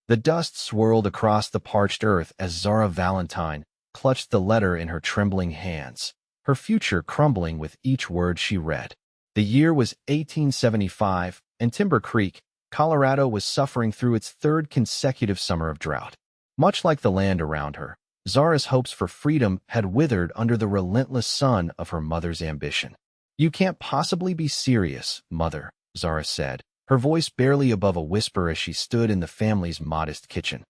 The dust swirled across the parched earth as Zara Valentine clutched the letter in her trembling hands, her future crumbling with each word she read. The year was 1875, and Timber Creek, Colorado was suffering through its third consecutive summer of drought. Much like the land around her, Zara's hopes for freedom had withered under the relentless sun of her mother's ambition. "You can't possibly be serious, Mother," Zara said, her voice barely above a whisper as she stood in the family's modest kitchen.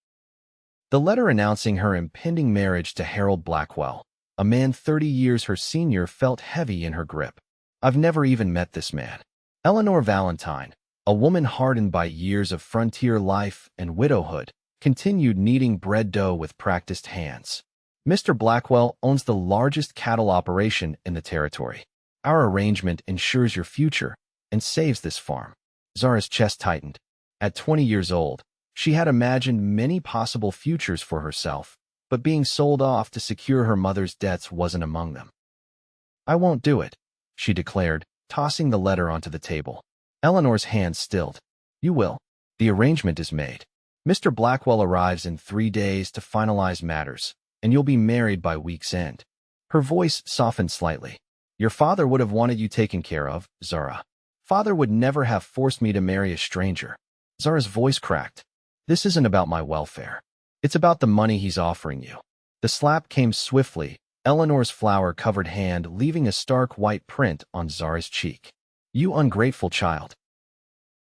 The letter announcing her impending marriage to Harold Blackwell, a man 30 years her senior, felt heavy in her grip. "I've never even met this man." Eleanor Valentine, a woman hardened by years of frontier life and widowhood, continued kneading bread dough with practiced hands. "Mr. Blackwell owns the largest cattle operation in the territory. Our arrangement ensures your future and saves this farm." Zara's chest tightened. At 20 years old, she had imagined many possible futures for herself, but being sold off to secure her mother's debts wasn't among them. "I won't do it," she declared, tossing the letter onto the table. Eleanor's hand stilled. "You will. The arrangement is made. Mr. Blackwell arrives in 3 days to finalize matters, and you'll be married by week's end." Her voice softened slightly. "Your father would have wanted you taken care of, Zara. Father would never have forced me to marry a stranger." Zara's voice cracked. "This isn't about my welfare. It's about the money he's offering you." The slap came swiftly, Eleanor's flour-covered hand leaving a stark white print on Zara's cheek. "You ungrateful child.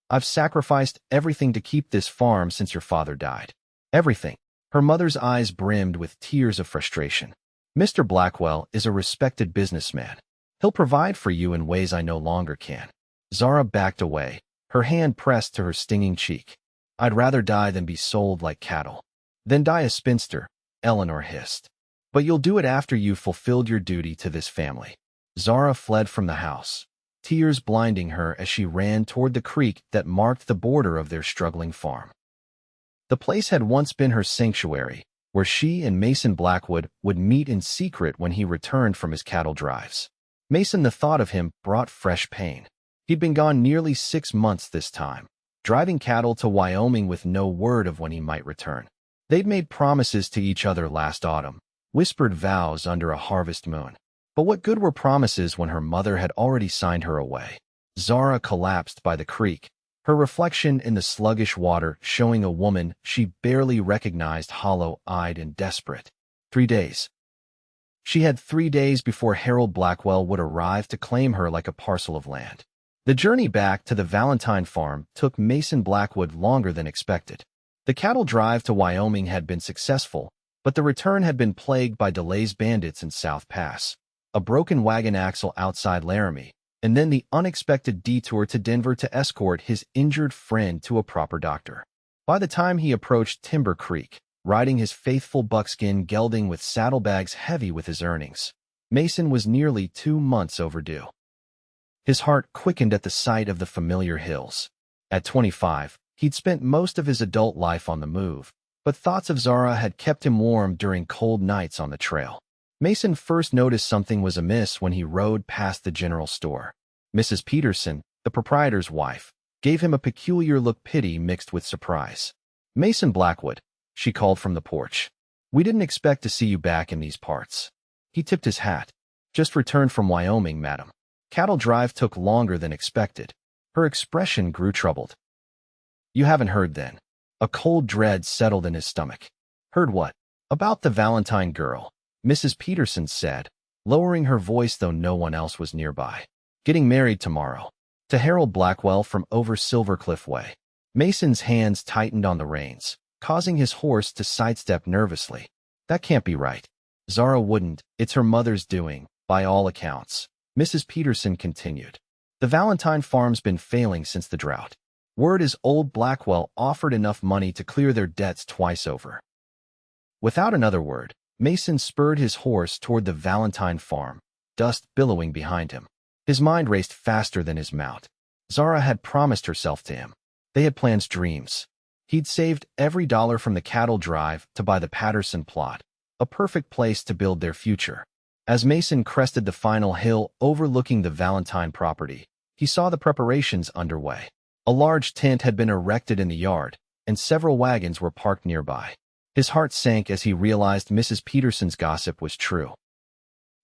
I've sacrificed everything to keep this farm since your father died. Everything." Her mother's eyes brimmed with tears of frustration. "Mr. Blackwell is a respected businessman. He'll provide for you in ways I no longer can." Zara backed away, her hand pressed to her stinging cheek. "I'd rather die than be sold like cattle." "Then die a spinster," Eleanor hissed. "But you'll do it after you've fulfilled your duty to this family." Zara fled from the house, tears blinding her as she ran toward the creek that marked the border of their struggling farm. The place had once been her sanctuary, where she and Mason Blackwood would meet in secret when he returned from his cattle drives. Mason, the thought of him brought fresh pain. He'd been gone nearly 6 months this time, driving cattle to Wyoming with no word of when he might return. They'd made promises to each other last autumn, whispered vows under a harvest moon. But what good were promises when her mother had already signed her away? Zara collapsed by the creek, her reflection in the sluggish water showing a woman she barely recognized, hollow-eyed and desperate. 3 days. She had 3 days before Harold Blackwell would arrive to claim her like a parcel of land. The journey back to the Valentine farm took Mason Blackwood longer than expected. The cattle drive to Wyoming had been successful, but the return had been plagued by delays, bandits in South Pass, a broken wagon axle outside Laramie, and then the unexpected detour to Denver to escort his injured friend to a proper doctor. By the time he approached Timber Creek, riding his faithful buckskin gelding with saddlebags heavy with his earnings, Mason was nearly 2 months overdue. His heart quickened at the sight of the familiar hills. At 25, he'd spent most of his adult life on the move, but thoughts of Zara had kept him warm during cold nights on the trail. Mason first noticed something was amiss when he rode past the general store. Mrs. Peterson, the proprietor's wife, gave him a peculiar look, pity mixed with surprise. "Mason Blackwood," she called from the porch. "We didn't expect to see you back in these parts." He tipped his hat. "Just returned from Wyoming, madam. Cattle drive took longer than expected." Her expression grew troubled. "You haven't heard then?" A cold dread settled in his stomach. "Heard what?" "About the Valentine girl," Mrs. Peterson said, lowering her voice though no one else was nearby. "Getting married tomorrow. To Harold Blackwell from over Silvercliff Way." Mason's hands tightened on the reins, causing his horse to sidestep nervously. "That can't be right." "Zara wouldn't. It's her mother's doing, by all accounts," Mrs. Peterson continued. "The Valentine farm's been failing since the drought. Word is old Blackwell offered enough money to clear their debts twice over." Without another word, Mason spurred his horse toward the Valentine farm, dust billowing behind him. His mind raced faster than his mount. Zara had promised herself to him. They had plans, dreams. He'd saved every dollar from the cattle drive to buy the Patterson plot, a perfect place to build their future. As Mason crested the final hill overlooking the Valentine property, he saw the preparations underway. A large tent had been erected in the yard, and several wagons were parked nearby. His heart sank as he realized Mrs. Peterson's gossip was true.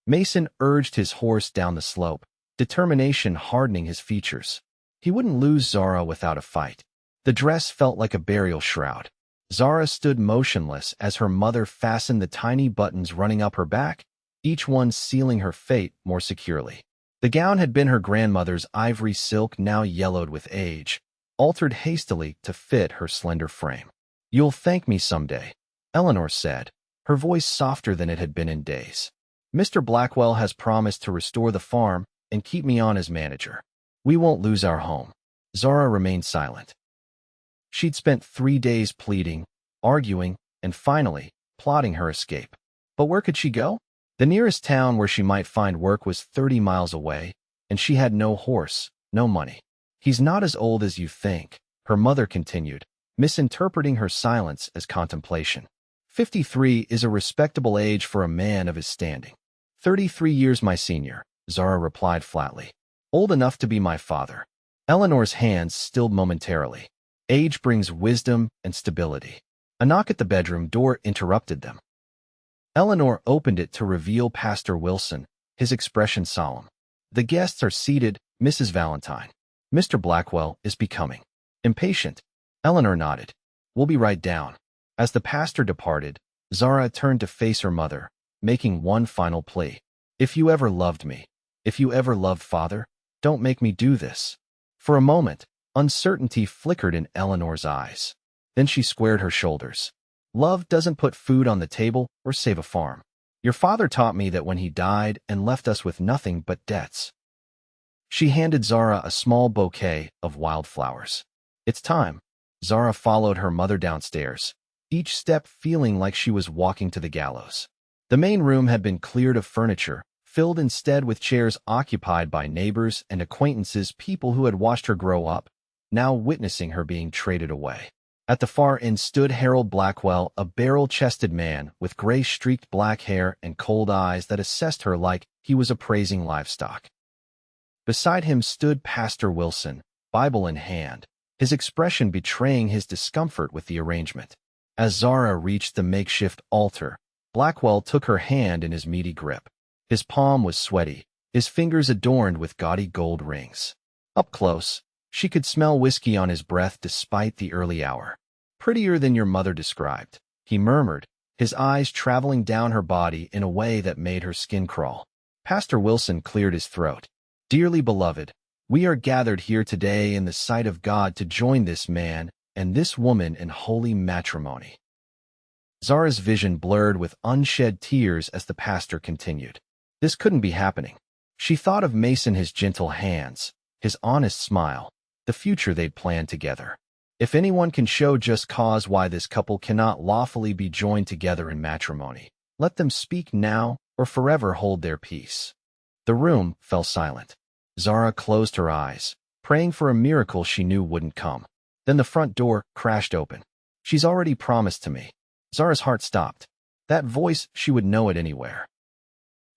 Mason urged his horse down the slope, determination hardening his features. He wouldn't lose Zara without a fight. The dress felt like a burial shroud. Zara stood motionless as her mother fastened the tiny buttons running up her back, each one sealing her fate more securely. The gown had been her grandmother's ivory silk, now yellowed with age, altered hastily to fit her slender frame. "You'll thank me someday," Eleanor said, her voice softer than it had been in days. "Mr. Blackwell has promised to restore the farm and keep me on as manager. We won't lose our home." Zara remained silent. She'd spent 3 days pleading, arguing, and finally, plotting her escape. But where could she go? The nearest town where she might find work was 30 miles away, and she had no horse, no money. "He's not as old as you think," her mother continued, misinterpreting her silence as contemplation. 53 is a respectable age for a man of his standing. 33 years my senior," Zara replied flatly. "Old enough to be my father." Eleanor's hands stilled momentarily. Age brings wisdom and stability. A knock at the bedroom door interrupted them. Eleanor opened it to reveal Pastor Wilson, his expression solemn. "The guests are seated, Mrs. Valentine. Mr. Blackwell is becoming impatient." Eleanor nodded. "We'll be right down." As the pastor departed, Zara turned to face her mother, making one final plea. "If you ever loved me, if you ever loved Father, don't make me do this." For a moment, uncertainty flickered in Eleanor's eyes. Then she squared her shoulders. "Love doesn't put food on the table or save a farm. Your father taught me that when he died and left us with nothing but debts." She handed Zara a small bouquet of wildflowers. "It's time." Zara followed her mother downstairs, each step feeling like she was walking to the gallows. The main room had been cleared of furniture, filled instead with chairs occupied by neighbors and acquaintances, people who had watched her grow up, now witnessing her being traded away. At the far end stood Harold Blackwell, a barrel-chested man with gray-streaked black hair and cold eyes that assessed her like he was appraising livestock. Beside him stood Pastor Wilson, Bible in hand, his expression betraying his discomfort with the arrangement. As Zara reached the makeshift altar, Blackwell took her hand in his meaty grip. His palm was sweaty, his fingers adorned with gaudy gold rings. Up close, she could smell whiskey on his breath despite the early hour. "Prettier than your mother described," he murmured, his eyes traveling down her body in a way that made her skin crawl. Pastor Wilson cleared his throat. "Dearly beloved, we are gathered here today in the sight of God to join this man and this woman in holy matrimony." Zara's vision blurred with unshed tears as the pastor continued. This couldn't be happening. She thought of Mason, his gentle hands, his honest smile, the future they'd planned together. If anyone can show just cause why this couple cannot lawfully be joined together in matrimony, let them speak now or forever hold their peace. The room fell silent. Zara closed her eyes, praying for a miracle she knew wouldn't come. Then the front door crashed open. "She's already promised to me." Zara's heart stopped. That voice, she would know it anywhere.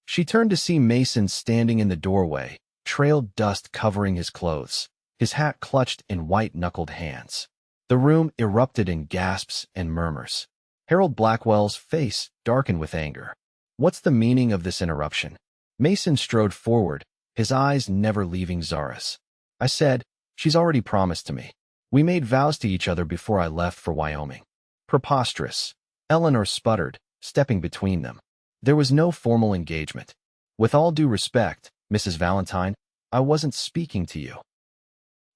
She turned to see Mason standing in the doorway, trailed dust covering his clothes, his hat clutched in white-knuckled hands. The room erupted in gasps and murmurs. Harold Blackwell's face darkened with anger. "What's the meaning of this interruption?" Mason strode forward, his eyes never leaving Zara's. "I said, she's already promised to me. We made vows to each other before I left for Wyoming." "Preposterous," Eleanor sputtered, stepping between them. "There was no formal engagement. With all due respect, Mrs. Valentine, I wasn't speaking to you."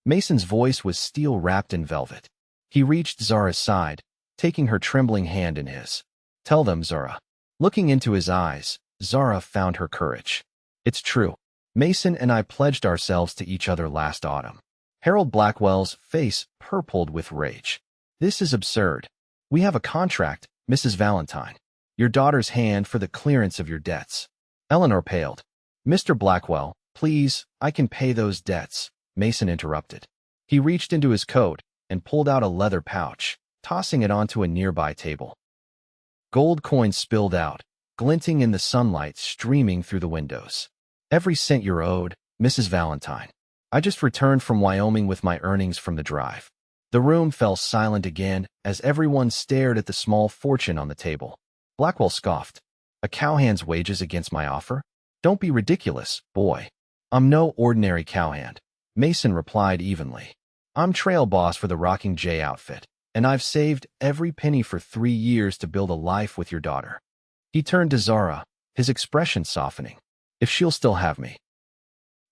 Mason's voice was steel-wrapped in velvet. He reached Zara's side, taking her trembling hand in his. "Tell them, Zara." Looking into his eyes, Zara found her courage. "It's true. Mason and I pledged ourselves to each other last autumn." Harold Blackwell's face purpled with rage. "This is absurd. We have a contract, Mrs. Valentine. Your daughter's hand for the clearance of your debts." Eleanor paled. "Mr. Blackwell, please, I can pay those debts," Mason interrupted. He reached into his coat and pulled out a leather pouch, tossing it onto a nearby table. Gold coins spilled out, glinting in the sunlight streaming through the windows. "Every cent you're owed, Mrs. Valentine. I just returned from Wyoming with my earnings from the drive." The room fell silent again as everyone stared at the small fortune on the table. Blackwell scoffed. A cowhand's wages against my offer? Don't be ridiculous, boy. I'm no ordinary cowhand. Mason replied evenly. I'm trail boss for the Rocking J outfit, and I've saved every penny for 3 years to build a life with your daughter. He turned to Zara, his expression softening. If she'll still have me.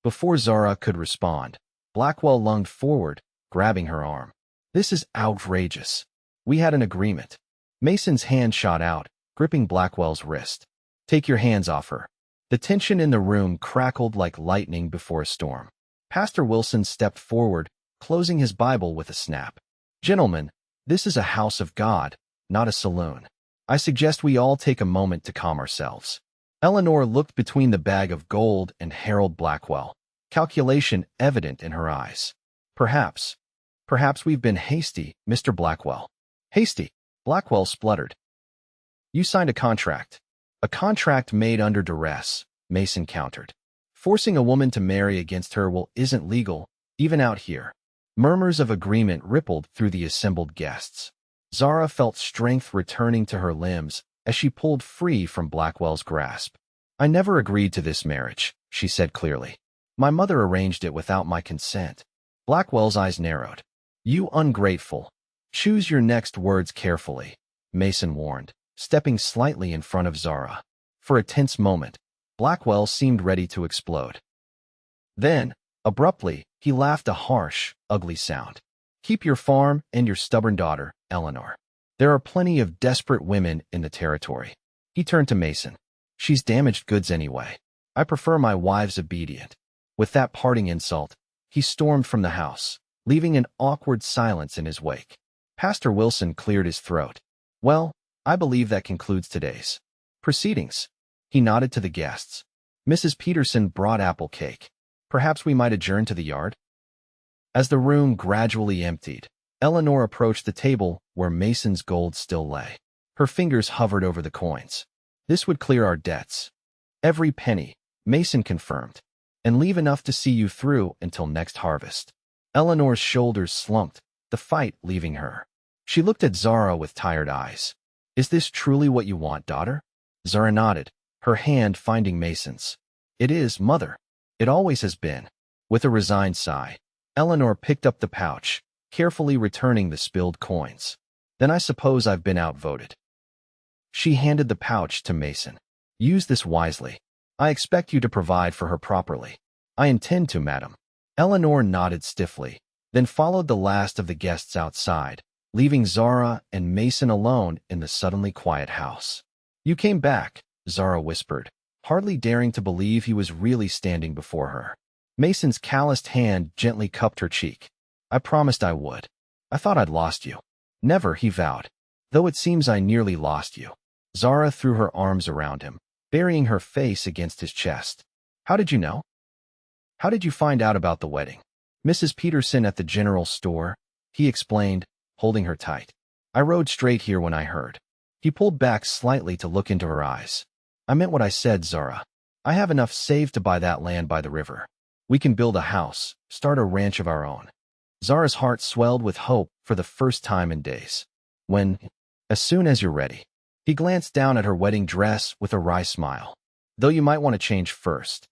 Before Zara could respond, Blackwell lunged forward, grabbing her arm. This is outrageous. We had an agreement. Mason's hand shot out, gripping Blackwell's wrist. Take your hands off her. The tension in the room crackled like lightning before a storm. Pastor Wilson stepped forward, closing his Bible with a snap. Gentlemen, this is a house of God, not a saloon. I suggest we all take a moment to calm ourselves. Eleanor looked between the bag of gold and Harold Blackwell, calculation evident in her eyes. Perhaps we've been hasty, Mr. Blackwell. Hasty? Blackwell spluttered. You signed a contract. A contract made under duress, Mason countered. Forcing a woman to marry against her will isn't legal, even out here. Murmurs of agreement rippled through the assembled guests. Zara felt strength returning to her limbs as she pulled free from Blackwell's grasp. I never agreed to this marriage, she said clearly. My mother arranged it without my consent. Blackwell's eyes narrowed. You ungrateful. Choose your next words carefully, Mason warned, stepping slightly in front of Zara. For a tense moment, Blackwell seemed ready to explode. Then, abruptly, he laughed a harsh, ugly sound. Keep your farm and your stubborn daughter, Eleanor. There are plenty of desperate women in the territory. He turned to Mason. She's damaged goods anyway. I prefer my wives obedient. With that parting insult, he stormed from the house, leaving an awkward silence in his wake. Pastor Wilson cleared his throat. Well, I believe that concludes today's proceedings. He nodded to the guests. Mrs. Peterson brought apple cake. Perhaps we might adjourn to the yard? As the room gradually emptied, Eleanor approached the table where Mason's gold still lay. Her fingers hovered over the coins. This would clear our debts. Every penny, Mason confirmed, and leave enough to see you through until next harvest. Eleanor's shoulders slumped, the fight leaving her. She looked at Zara with tired eyes. Is this truly what you want, daughter? Zara nodded, her hand finding Mason's. It is, mother. It always has been. With a resigned sigh, Eleanor picked up the pouch, carefully returning the spilled coins. Then I suppose I've been outvoted. She handed the pouch to Mason. Use this wisely. I expect you to provide for her properly. I intend to, madam. Eleanor nodded stiffly, then followed the last of the guests outside, leaving Zara and Mason alone in the suddenly quiet house. You came back, Zara whispered, hardly daring to believe he was really standing before her. Mason's calloused hand gently cupped her cheek. I promised I would. I thought I'd lost you. Never, he vowed. Though it seems I nearly lost you. Zara threw her arms around him, burying her face against his chest. How did you know? How did you find out about the wedding? Mrs. Peterson at the general store, he explained, holding her tight. I rode straight here when I heard. He pulled back slightly to look into her eyes. I meant what I said, Zara. I have enough saved to buy that land by the river. We can build a house, start a ranch of our own. Zara's heart swelled with hope for the first time in days. As soon as you're ready. He glanced down at her wedding dress with a wry smile. Though you might want to change first.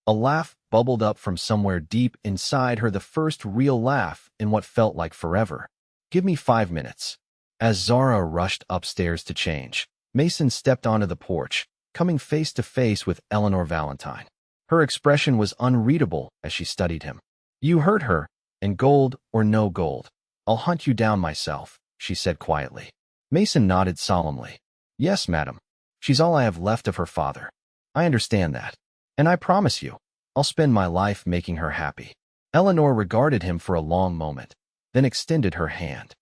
A laugh bubbled up from somewhere deep inside her, the first real laugh in what felt like forever. Give me 5 minutes. As Zara rushed upstairs to change, Mason stepped onto the porch, coming face to face with Eleanor Valentine. Her expression was unreadable as she studied him. You heard her, and gold or no gold, I'll hunt you down myself, she said quietly. Mason nodded solemnly. Yes, madam. She's all I have left of her father. I understand that. And I promise you, I'll spend my life making her happy. Eleanor regarded him for a long moment, then extended her hand.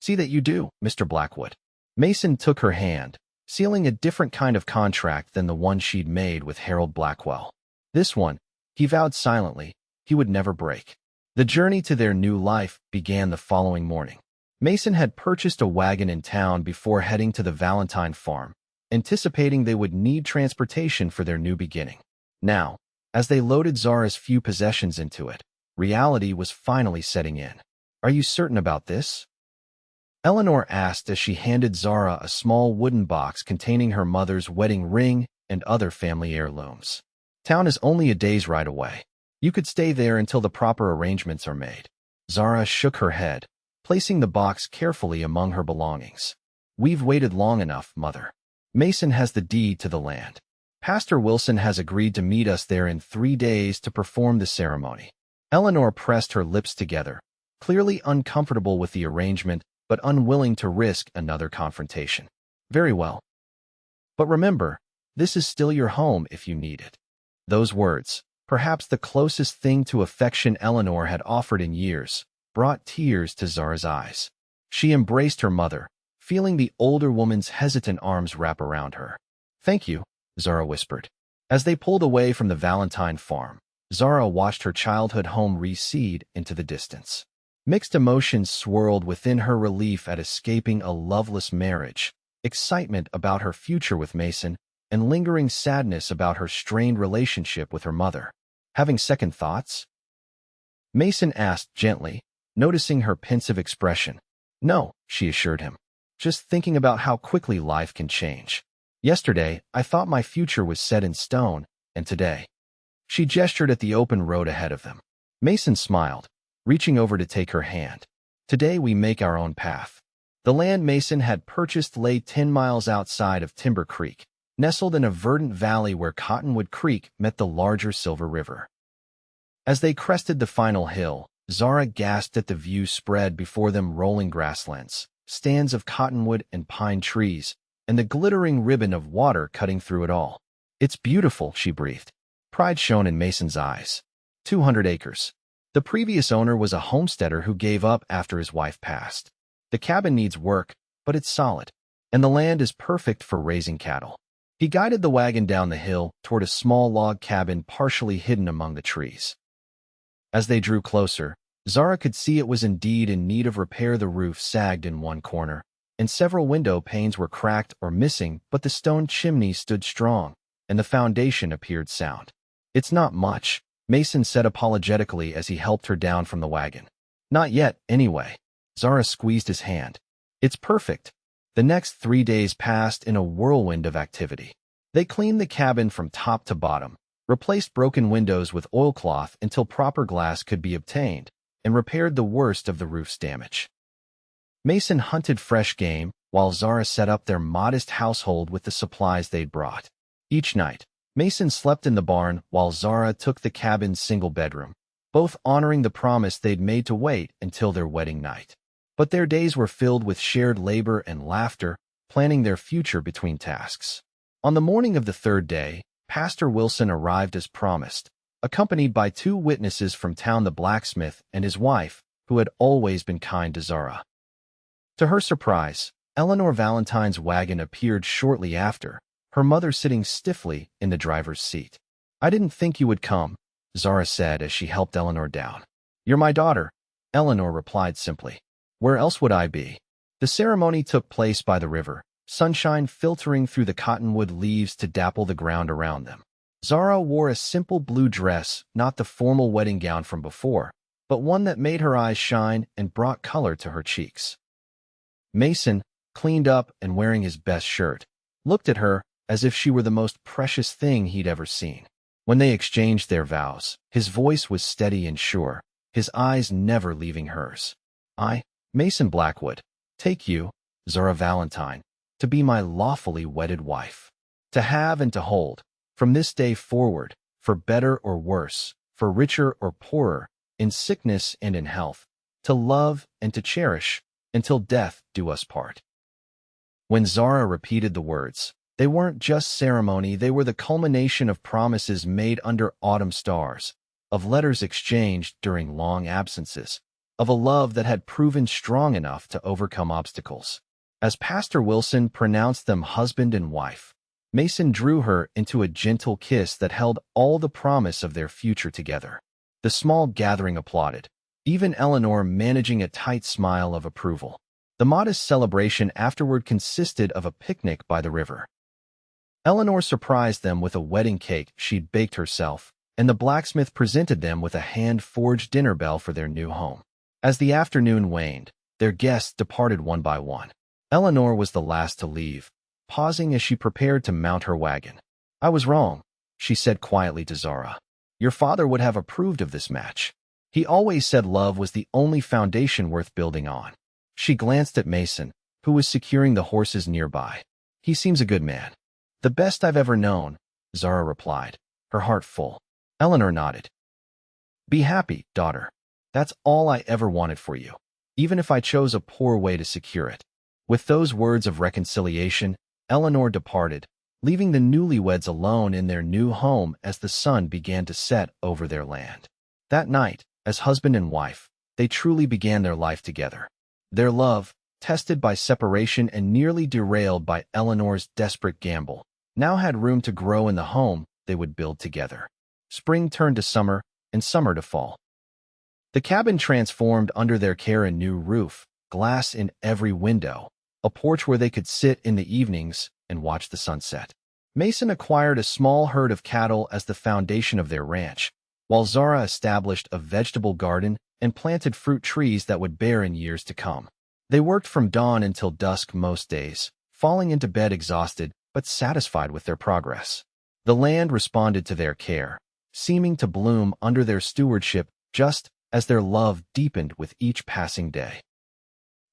See that you do, Mr. Blackwood. Mason took her hand, sealing a different kind of contract than the one she'd made with Harold Blackwell. This one, he vowed silently, he would never break. The journey to their new life began the following morning. Mason had purchased a wagon in town before heading to the Valentine farm, anticipating they would need transportation for their new beginning. Now, as they loaded Zara's few possessions into it, reality was finally setting in. Are you certain about this? Eleanor asked as she handed Zara a small wooden box containing her mother's wedding ring and other family heirlooms. Town is only a day's ride away. You could stay there until the proper arrangements are made. Zara shook her head, placing the box carefully among her belongings. We've waited long enough, Mother. Mason has the deed to the land. Pastor Wilson has agreed to meet us there in 3 days to perform the ceremony. Eleanor pressed her lips together, clearly uncomfortable with the arrangement, but unwilling to risk another confrontation. Very well. But remember, this is still your home if you need it. Those words, perhaps the closest thing to affection Eleanor had offered in years, brought tears to Zara's eyes. She embraced her mother, feeling the older woman's hesitant arms wrap around her. Thank you, Zara whispered. As they pulled away from the Valentine farm, Zara watched her childhood home recede into the distance. Mixed emotions swirled within her: relief at escaping a loveless marriage, excitement about her future with Mason, and lingering sadness about her strained relationship with her mother. Having second thoughts? Mason asked gently, noticing her pensive expression. No, she assured him. Just thinking about how quickly life can change. Yesterday, I thought my future was set in stone, and today. She gestured at the open road ahead of them. Mason smiled, reaching over to take her hand. Today we make our own path. The land Mason had purchased lay 10 miles outside of Timber Creek, nestled in a verdant valley where Cottonwood Creek met the larger Silver River. As they crested the final hill, Zara gasped at the view spread before them: rolling grasslands, stands of cottonwood and pine trees, and the glittering ribbon of water cutting through it all. It's beautiful, she breathed. Pride shone in Mason's eyes. 200 acres. The previous owner was a homesteader who gave up after his wife passed. The cabin needs work, but it's solid, and the land is perfect for raising cattle. He guided the wagon down the hill toward a small log cabin partially hidden among the trees. As they drew closer, Zara could see it was indeed in need of repair. The roof sagged in one corner, and several window panes were cracked or missing, but the stone chimney stood strong, and the foundation appeared sound. It's not much, Mason said apologetically as he helped her down from the wagon. Not yet, anyway. Zara squeezed his hand. It's perfect. The next 3 days passed in a whirlwind of activity. They cleaned the cabin from top to bottom, replaced broken windows with oilcloth until proper glass could be obtained, and repaired the worst of the roof's damage. Mason hunted fresh game, while Zara set up their modest household with the supplies they'd brought. Each night, Mason slept in the barn while Zara took the cabin's single bedroom, both honoring the promise they'd made to wait until their wedding night. But their days were filled with shared labor and laughter, planning their future between tasks. On the morning of the third day, Pastor Wilson arrived as promised, accompanied by 2 witnesses from town: the blacksmith and his wife, who had always been kind to Zara. To her surprise, Eleanor Valentine's wagon appeared shortly after, her mother sitting stiffly in the driver's seat. I didn't think you would come, Zara said as she helped Eleanor down. You're my daughter, Eleanor replied simply. Where else would I be? The ceremony took place by the river, sunshine filtering through the cottonwood leaves to dapple the ground around them. Zara wore a simple blue dress, not the formal wedding gown from before, but one that made her eyes shine and brought color to her cheeks. Mason, cleaned up and wearing his best shirt, looked at her as if she were the most precious thing he'd ever seen. When they exchanged their vows, his voice was steady and sure, his eyes never leaving hers. I, Mason Blackwood, take you, Zara Valentine, to be my lawfully wedded wife. To have and to hold, from this day forward, for better or worse, for richer or poorer, in sickness and in health, to love and to cherish, until death do us part. When Zara repeated the words, they weren't just ceremony, they were the culmination of promises made under autumn stars, of letters exchanged during long absences, of a love that had proven strong enough to overcome obstacles. As Pastor Wilson pronounced them husband and wife, Mason drew her into a gentle kiss that held all the promise of their future together. The small gathering applauded, even Eleanor managing a tight smile of approval. The modest celebration afterward consisted of a picnic by the river. Eleanor surprised them with a wedding cake she'd baked herself, and the blacksmith presented them with a hand-forged dinner bell for their new home. As the afternoon waned, their guests departed one by one. Eleanor was the last to leave, pausing as she prepared to mount her wagon. "I was wrong," she said quietly to Zara. "Your father would have approved of this match. He always said love was the only foundation worth building on." She glanced at Mason, who was securing the horses nearby. "He seems a good man." "The best I've ever known," Zara replied, her heart full. Eleanor nodded. "Be happy, daughter. That's all I ever wanted for you, even if I chose a poor way to secure it." With those words of reconciliation, Eleanor departed, leaving the newlyweds alone in their new home as the sun began to set over their land. That night, as husband and wife, they truly began their life together. Their love, tested by separation and nearly derailed by Eleanor's desperate gamble, now had room to grow in the home they would build together. Spring turned to summer, and summer to fall. The cabin transformed under their care: a new roof, glass in every window, a porch where they could sit in the evenings and watch the sunset. Mason acquired a small herd of cattle as the foundation of their ranch, while Zara established a vegetable garden and planted fruit trees that would bear in years to come. They worked from dawn until dusk most days, falling into bed exhausted but satisfied with their progress. The land responded to their care, seeming to bloom under their stewardship just as their love deepened with each passing day.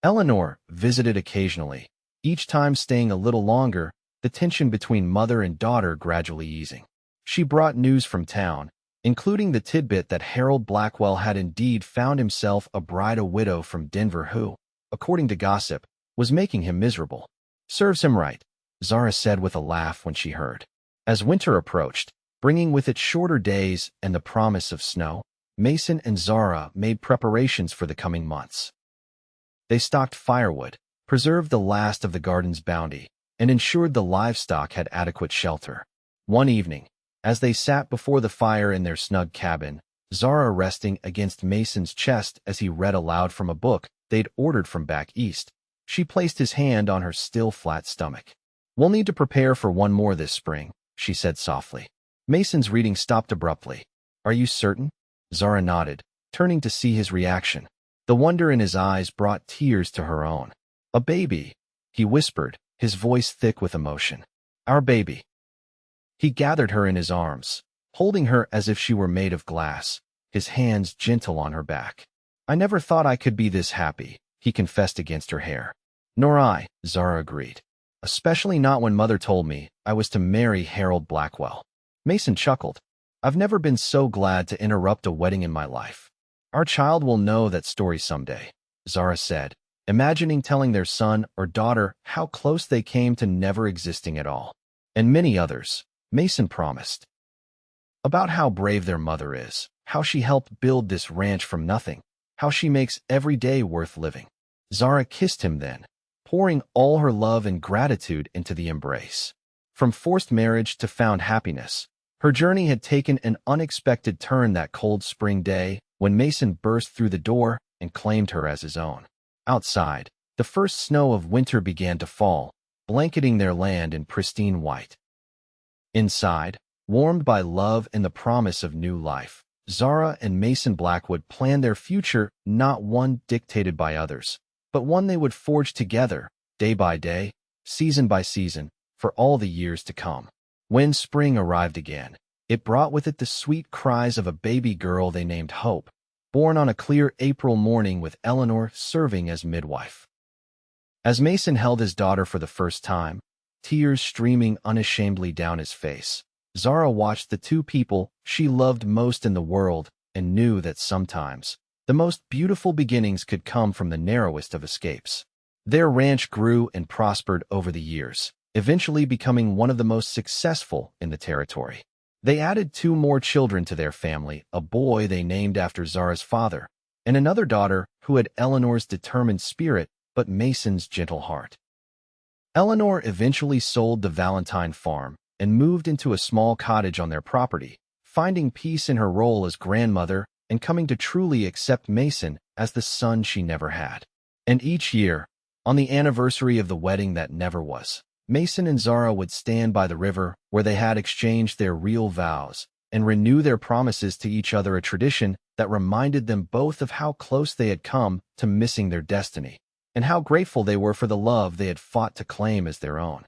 Eleanor visited occasionally, each time staying a little longer, the tension between mother and daughter gradually easing. She brought news from town, including the tidbit that Harold Blackwell had indeed found himself a bride, a widow from Denver who, according to gossip, was making him miserable. "Serves him right," Zara said with a laugh when she heard. As winter approached, bringing with it shorter days and the promise of snow, Mason and Zara made preparations for the coming months. They stocked firewood, preserved the last of the garden's bounty, and ensured the livestock had adequate shelter. One evening, as they sat before the fire in their snug cabin, Zara resting against Mason's chest as he read aloud from a book they'd ordered from back east, she placed his hand on her still flat stomach. "We'll need to prepare for one more this spring," she said softly. Mason's reading stopped abruptly. "Are you certain?" Zara nodded, turning to see his reaction. The wonder in his eyes brought tears to her own. "A baby," he whispered, his voice thick with emotion. "Our baby." He gathered her in his arms, holding her as if she were made of glass, his hands gentle on her back. "I never thought I could be this happy," he confessed against her hair. "Nor I," Zara agreed. "Especially not when Mother told me I was to marry Harold Blackwell." Mason chuckled. "I've never been so glad to interrupt a wedding in my life." "Our child will know that story someday," Zara said, imagining telling their son or daughter how close they came to never existing at all. "And many others," Mason promised. "About how brave their mother is, how she helped build this ranch from nothing, how she makes every day worth living." Zara kissed him then, pouring all her love and gratitude into the embrace. From forced marriage to found happiness, her journey had taken an unexpected turn that cold spring day when Mason burst through the door and claimed her as his own. Outside, the first snow of winter began to fall, blanketing their land in pristine white. Inside, warmed by love and the promise of new life, Zara and Mason Blackwood planned their future, not one dictated by others, but one they would forge together, day by day, season by season, for all the years to come. When spring arrived again, it brought with it the sweet cries of a baby girl they named Hope, born on a clear April morning with Eleanor serving as midwife. As Mason held his daughter for the first time, tears streaming unashamedly down his face, Zara watched the two people she loved most in the world and knew that sometimes the most beautiful beginnings could come from the narrowest of escapes. Their ranch grew and prospered over the years, eventually becoming one of the most successful in the territory. They added 2 more children to their family, a boy they named after Zara's father, and another daughter who had Eleanor's determined spirit but Mason's gentle heart. Eleanor eventually sold the Valentine farm and moved into a small cottage on their property, finding peace in her role as grandmother and coming to truly accept Mason as the son she never had. And each year, on the anniversary of the wedding that never was, Mason and Zara would stand by the river where they had exchanged their real vows, and renew their promises to each other, a tradition that reminded them both of how close they had come to missing their destiny, and how grateful they were for the love they had fought to claim as their own.